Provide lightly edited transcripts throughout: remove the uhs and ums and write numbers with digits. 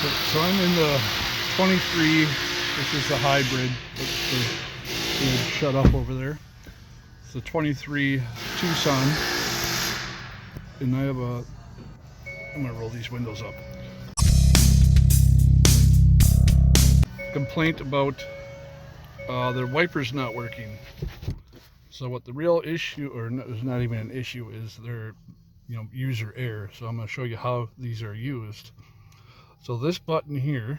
So I'm in the 23. This is the hybrid. It's shut up over there. It's the 23 Tucson, and I have a. I'm gonna roll these windows up. Complaint about their wipers not working. So what the real issue, or it's not even an issue, is their user error. So I'm going to show you how these are used. So this button here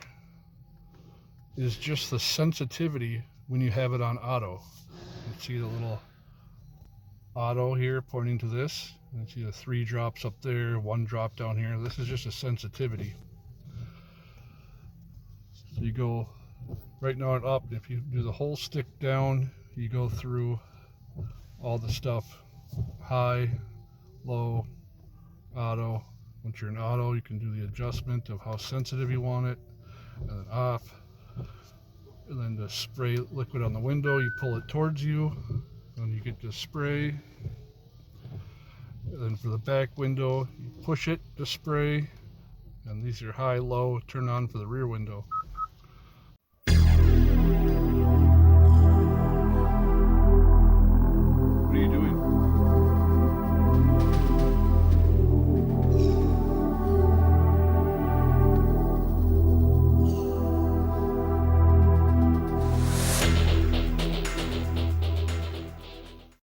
is just the sensitivity when you have it on auto. You see the little auto here pointing to this. You see the 3 drops up there, 1 drop down here. This is just a sensitivity. So you go right now and up. If you do the whole stick down, you go through all the stuff: high, low, auto. Once you're in auto, you can do the adjustment of how sensitive you want it, and then off. And then to spray liquid on the window, you pull it towards you and you get to spray. And then for the back window, you push it to spray. And these are high, low, turn on for the rear window.